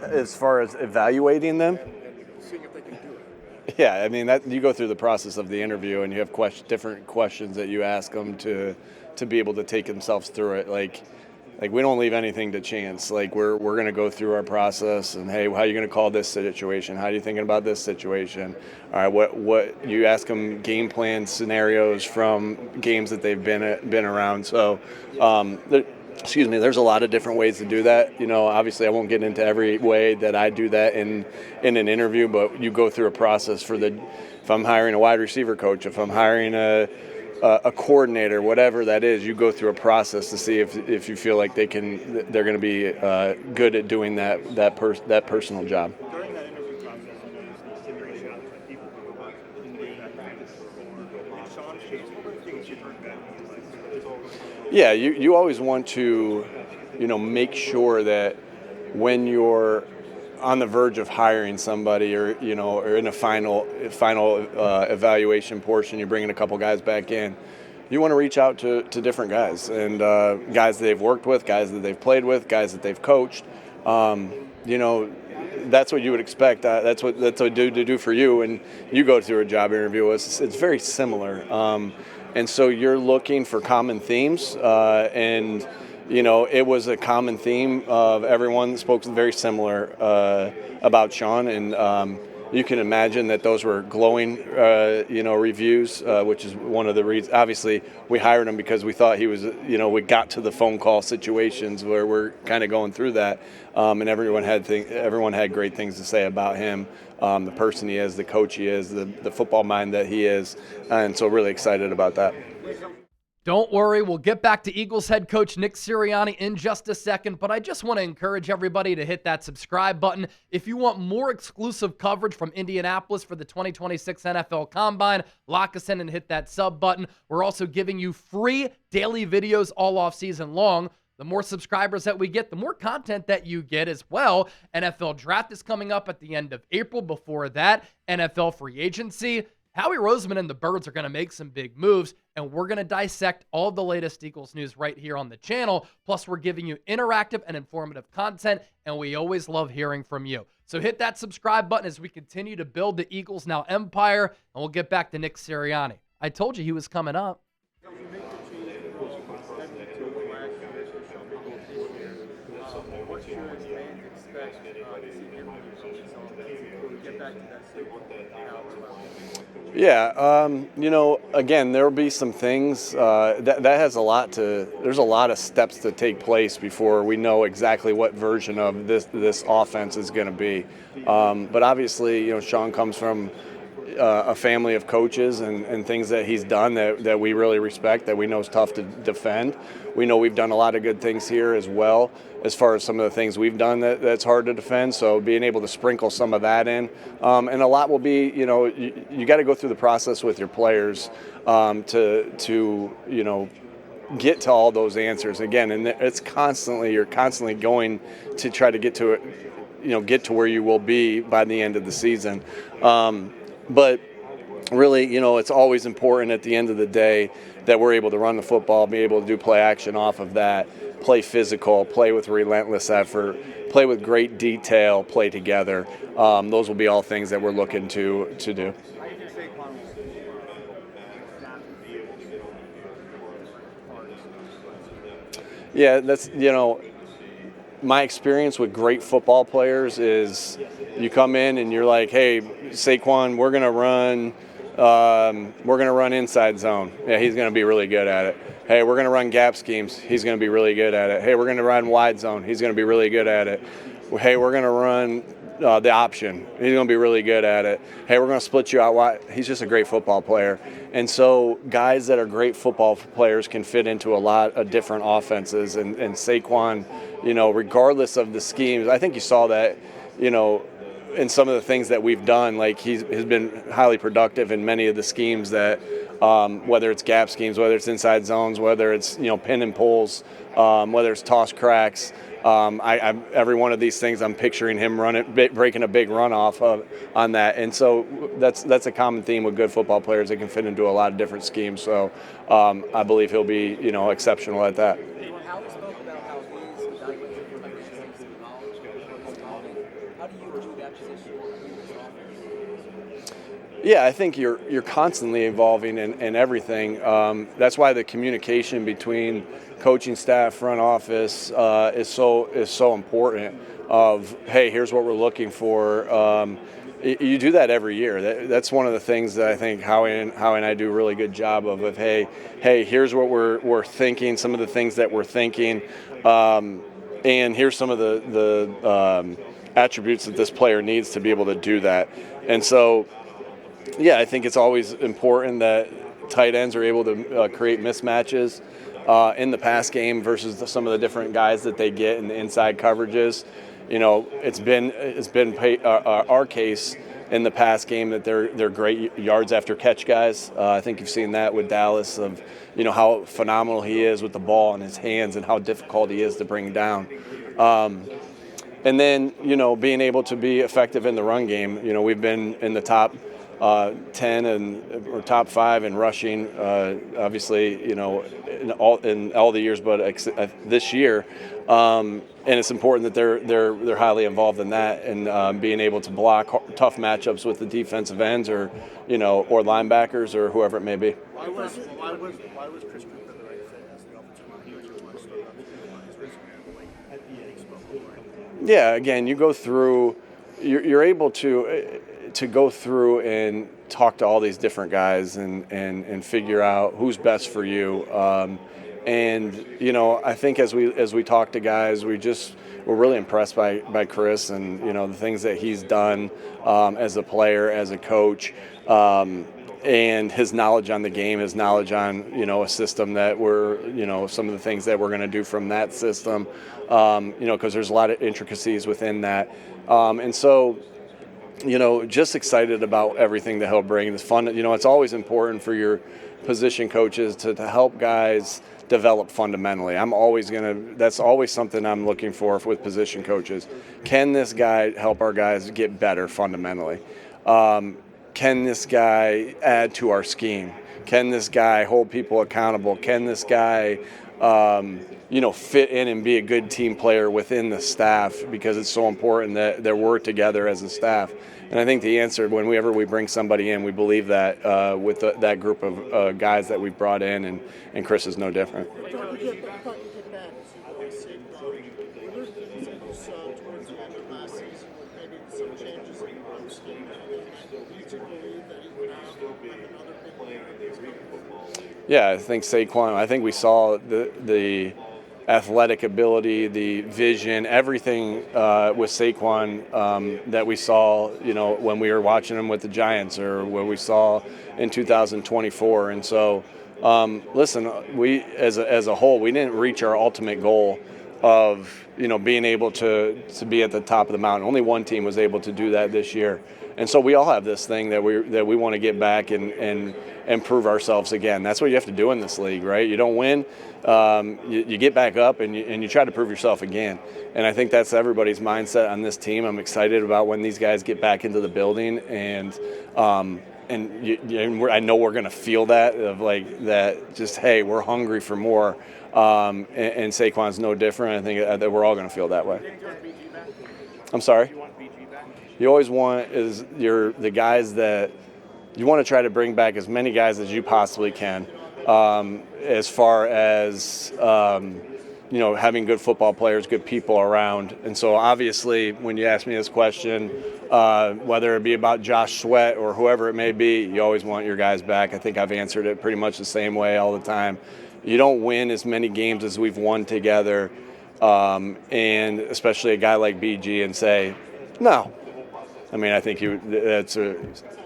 As far as evaluating them? Seeing if they can do it. Yeah, I mean, that you go through the process of the interview and you have different questions that you ask them to be able to take themselves through it. Like we don't leave anything to chance. Like we're going to go through our process and, hey, how are you going to call this situation? How are you thinking about this situation? All right, what you ask them game plan scenarios from games that they've been around. So, there's a lot of different ways to do that. Obviously I won't get into every way that I do that in an interview, but you go through a process if I'm hiring a wide receiver coach, if I'm hiring a coordinator, whatever that is, you go through a process to see if you feel like they're going to be good at doing that personal job. During that interview process, I know there's some reaching out to people who go back and do that practice before. In Shawn's case, what were the things you heard back? Yeah, you always want to, make sure that when you're on the verge of hiring somebody or in a final evaluation portion, you're bringing a couple guys back in, you want to reach out to different guys and guys that they've worked with, guys that they've played with, guys that they've coached. That's what you would expect. That's what do for you, and you go through a job interview. It's very similar. And so you're looking for common themes, and it was a common theme of everyone spoke very similar about Shawn, and you can imagine that those were glowing, reviews, which is one of the reasons. Obviously, we hired him because we thought he was, we got to the phone call situations where we're kind of going through that, and everyone had great things to say about him, the person he is, the coach he is, the football mind that he is, and so really excited about that. Don't worry, we'll get back to Eagles head coach Nick Sirianni in just a second, but I just want to encourage everybody to hit that subscribe button. If you want more exclusive coverage from Indianapolis for the 2026 NFL Combine, lock us in and hit that sub button. We're also giving you free daily videos all off season long. The more subscribers that we get, the more content that you get as well. NFL Draft is coming up at the end of April. Before that, NFL free agency. Howie Roseman and the Birds are going to make some big moves, and we're going to dissect all the latest Eagles news right here on the channel. Plus, we're giving you interactive and informative content, and we always love hearing from you. So hit that subscribe button as we continue to build the Eagles Now empire, and we'll get back to Nick Sirianni. I told you he was coming up. Yeah, again, there will be some things that has there's a lot of steps to take place before we know exactly what version of this offense is going to be. But obviously, Shawn comes from a family of coaches and things that he's done that we really respect, that we know is tough to defend. We know we've done a lot of good things here as well, as far as some of the things we've done that's hard to defend. So being able to sprinkle some of that in. And a lot will be, you got to go through the process with your players to get to all those answers. Again, and you're constantly going to try to get to it, get to where you will be by the end of the season. But really, it's always important at the end of the day that we're able to run the football, be able to do play action off of that, play physical, play with relentless effort, play with great detail, play together. Those will be all things that we're looking to do. Yeah, that's, my experience with great football players is you come in and you're like, hey, Saquon, we're gonna run inside zone. Yeah, he's gonna be really good at it. Hey, we're gonna run gap schemes. He's gonna be really good at it. Hey, we're gonna run wide zone. He's gonna be really good at it. Hey, we're gonna run the option. He's gonna be really good at it. Hey, we're gonna split you out wide. He's just a great football player. And so guys that are great football players can fit into a lot of different offenses. And Saquon, regardless of the schemes, I think you saw that, in some of the things that we've done, like he's been highly productive in many of the schemes that, whether it's gap schemes, whether it's inside zones, whether it's, pin and pulls, whether it's toss cracks. Every one of these things, I'm picturing him breaking a big run off on that. And so that's a common theme with good football players. They can fit into a lot of different schemes. So I believe he'll be, exceptional at that. do you do that position in this offense? Yeah, I think you're constantly evolving in everything. That's why the communication between coaching staff, front office is so important. Of hey, here's what we're looking for. You do that every year. That's one of the things that I think Howie and I do a really good job of hey, here's what we're thinking. Some of the things that we're thinking, and here's some of the attributes that this player needs to be able to do that. And so. Yeah, I think it's always important that tight ends are able to create mismatches in the pass game versus some of the different guys that they get in the inside coverages. You know, it's been our case in the pass game that they're great yards after catch guys. I think you've seen that with Dallas of how phenomenal he is with the ball in his hands and how difficult he is to bring down. And then being able to be effective in the run game. We've been in the top 10 or top 5 in rushing, obviously, in all the years, but this year. And it's important that they're highly involved in that and being able to block tough matchups with the defensive ends or linebackers or whoever it may be. Why was Chris Cooper the right fit as the offensive line coach? Why start up his resume at the expo? Yeah, again, you go through. You're able to go through and talk to all these different guys and figure out who's best for you. And I think as we talk to guys, we're really impressed by Chris and the things that he's done as a player, as a coach, and his knowledge on the game, his knowledge on a system that we're some of the things that we're going to do from that system, because there's a lot of intricacies within that, and so. Just excited about everything that he'll bring. It's fun. It's always important for your position coaches to help guys develop fundamentally. That's always something I'm looking for with position coaches. Can this guy help our guys get better fundamentally? Can this guy add to our scheme? Can this guy hold people accountable? Can this guy fit in and be a good team player within the staff, because it's so important that we're together as a staff. And I think the answer, whenever we bring somebody in, we believe that with that group of guys that we've brought in, and Chris is no different. Yeah, I think Saquon. I think we saw the athletic ability, the vision, everything with Saquon that we saw, when we were watching him with the Giants or what we saw in 2024. And so, listen, we as a whole, we didn't reach our ultimate goal of being able to be at the top of the mountain. Only one team was able to do that this year. And so we all have this thing that we want to get back and prove ourselves again. That's what you have to do in this league, right? You don't win, you get back up and you try to prove yourself again. And I think that's everybody's mindset on this team. I'm excited about when these guys get back into the building, and I know we're going to feel that of like that. Just hey, we're hungry for more, and Saquon's no different. I think that we're all going to feel that way. I'm sorry. You always want the guys that you want to try to bring back as many guys as you possibly can, as far as having good football players, good people around. And so obviously when you ask me this question, whether it be about Josh Sweat or whoever it may be, you always want your guys back. I think I've answered it pretty much the same way all the time. You don't win as many games as we've won together, and especially a guy like BG, and say, no. I mean, I think that's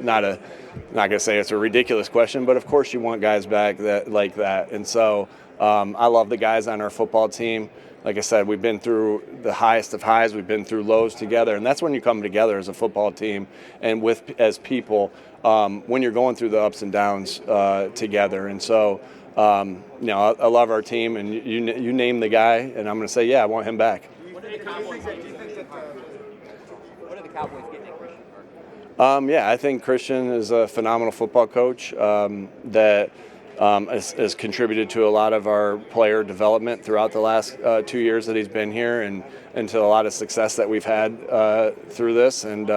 not going to say it's a ridiculous question, but of course you want guys back like that. And so I love the guys on our football team. Like I said, we've been through the highest of highs. We've been through lows together. And that's when you come together as a football team and as people, when you're going through the ups and downs together. And so, I love our team. And you name the guy, and I'm going to say, yeah, I want him back. What are the Cowboys getting Christian Hurtt? I think Christian is a phenomenal football coach that has contributed to a lot of our player development throughout the last 2 years that he's been here, and to a lot of success that we've had through this, and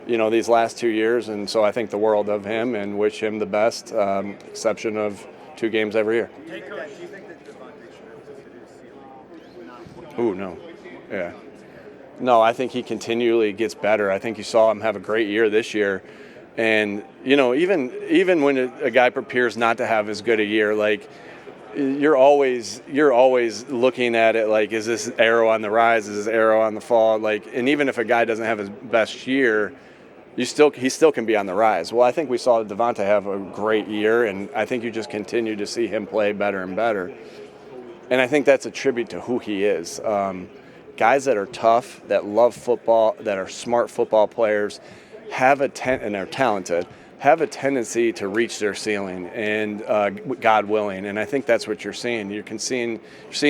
these last 2 years. And so I think the world of him and wish him the best, exception of 2 games every year. Do you think that DeVonta Smith has hit his ceiling? Ooh, no. Yeah. No, I think he continually gets better. I think you saw him have a great year this year. And, even when a guy prepares not to have as good a year, like, you're always looking at it like, is this arrow on the rise? Is this arrow on the fall? Like, and even if a guy doesn't have his best year, he still can be on the rise. Well, I think we saw DeVonta have a great year, and I think you just continue to see him play better and better. And I think that's a tribute to who he is. Guys that are tough, that love football, that are smart football players, and are talented, have a tendency to reach their ceiling, and God willing. And I think that's what you're seeing. You're seeing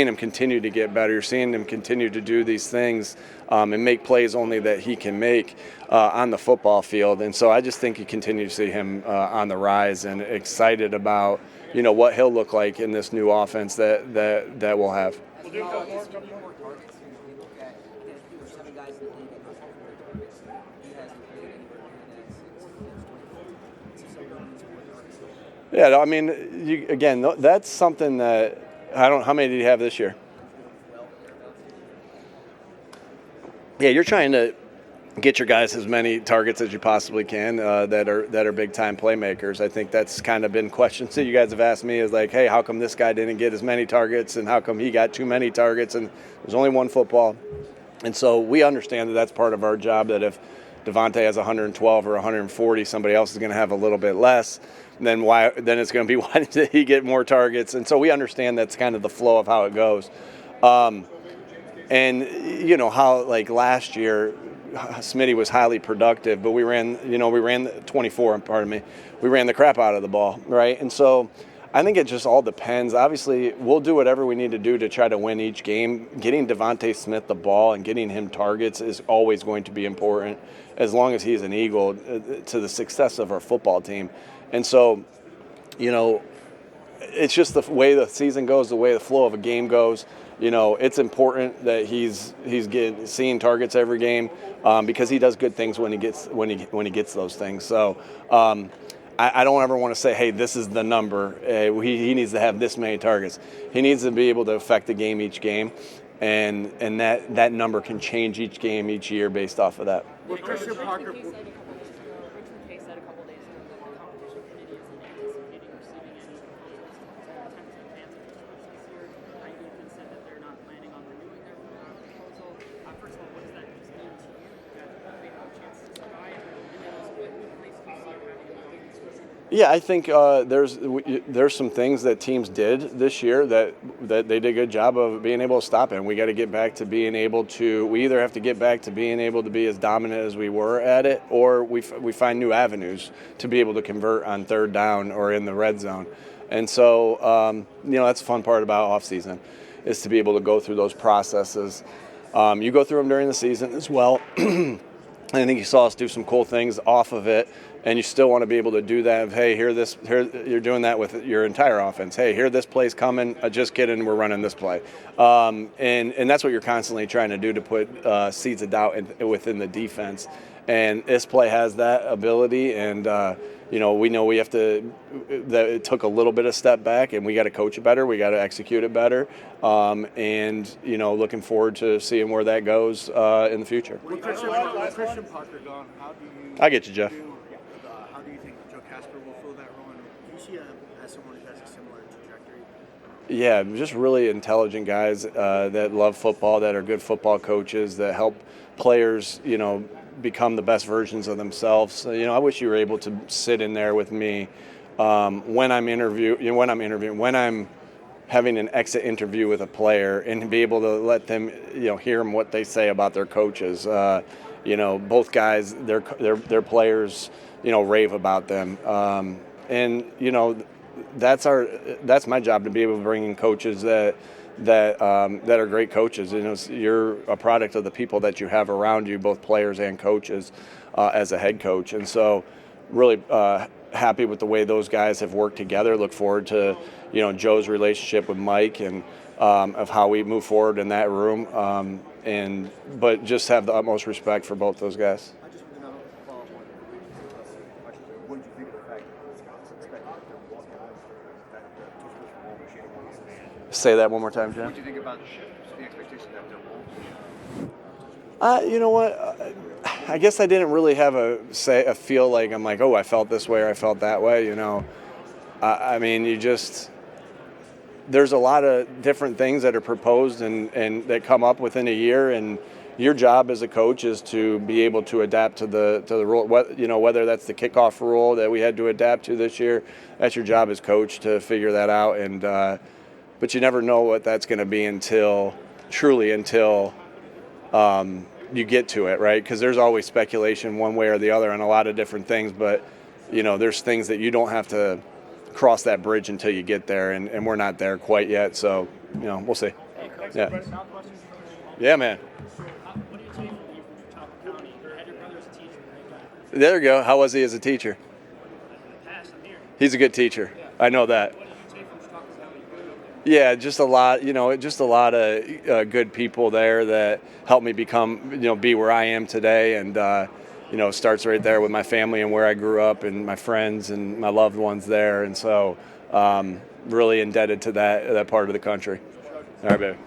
him continue to get better. You're seeing him continue to do these things and make plays only that he can make on the football field. And so I just think you continue to see him on the rise, and excited about what he'll look like in this new offense that we'll have. Yeah, I mean, that's something that how many did you have this year? Yeah, you're trying to get your guys as many targets as you possibly can that are big time playmakers. I think that's kind of been questions that you guys have asked me, is like, hey, how come this guy didn't get as many targets, and how come he got too many targets, and there's only one football. And so we understand that that's part of our job, that if DeVonta has 112 or 140, somebody else is going to have a little bit less. Then it's going to be, why did he get more targets? And so we understand that's kind of the flow of how it goes. And how, like, last year, Smitty was highly productive, but we ran the crap out of the ball, right? And so I think it just all depends. Obviously, we'll do whatever we need to do to try to win each game. Getting DeVonta Smith the ball and getting him targets is always going to be important, as long as he's an Eagle, to the success of our football team. And so, it's just the way the season goes, the way the flow of a game goes. It's important that he's seeing targets every game, because he does good things when he gets those things. So I don't ever want to say, hey, this is the number. He needs to have this many targets. He needs to be able to affect the game each game, and that number can change each game, each year, based off of that. Well, Christian Parker. Yeah, I think there's some things that teams did this year that they did a good job of being able to stop it. And we got to get back to being able to. We either have to get back to being able to be as dominant as we were at it, or we find new avenues to be able to convert on third down or in the red zone. And so that's the fun part about off season, is to be able to go through those processes. You go through them during the season as well. I think you saw us do some cool things off of it. And you still want to be able to do that. Hey, here you're doing that with your entire offense. Hey, here this play's coming. Just kidding, we're running this play. And that's what you're constantly trying to do, to put seeds of doubt within the defense. And this play has that ability. And we know we have to. That it took a little bit of step back, and we got to coach it better. We got to execute it better. And looking forward to seeing where that goes in the future. With Christian Parker gone, how do you? I get you, Jeff. How do you think Joe Casper will fill that role? And do you see him as someone who has a similar trajectory? Yeah, just really intelligent guys that love football, that are good football coaches, that help players, become the best versions of themselves. I wish you were able to sit in there with me when I'm having an exit interview with a player, and be able to let them, hear what they say about their coaches. Both guys, their players, rave about them. And that's my job, to be able to bring in coaches that are great coaches. You're a product of the people that you have around you, both players and coaches, as a head coach. And so really happy with the way those guys have worked together. Look forward to, Joe's relationship with Mike and of how we move forward in that room. But just have the utmost respect for both those guys. I just want to know, follow up on what did you think of the fact that Scott's expected to walk out that the machine wants to Say that one more time, Jim. What do you think about the expectation that there won't be? You know what? I guess I didn't really have a feel like I'm like, oh, I felt this way or I felt that way. I mean, there's a lot of different things that are proposed and that come up within a year, and your job as a coach is to be able to adapt to the rule. Whether that's the kickoff rule that we had to adapt to this year, that's your job as coach to figure that out. And but you never know what that's going to be until you get to it, right? Because there's always speculation one way or the other on a lot of different things, but there's things that you don't have to cross that bridge until you get there, and we're not there quite yet, so we'll see. Yeah, man. What do you take from Top County? You had your brother as a teacher, right? There you go. How was he as a teacher? In the past, I'm here. He's a good teacher. I know that. What did you take from Top County? Yeah, just a lot of good people there that helped me become, be where I am today. And, it starts right there with my family and where I grew up and my friends and my loved ones there. And so really indebted to that part of the country. All right, baby.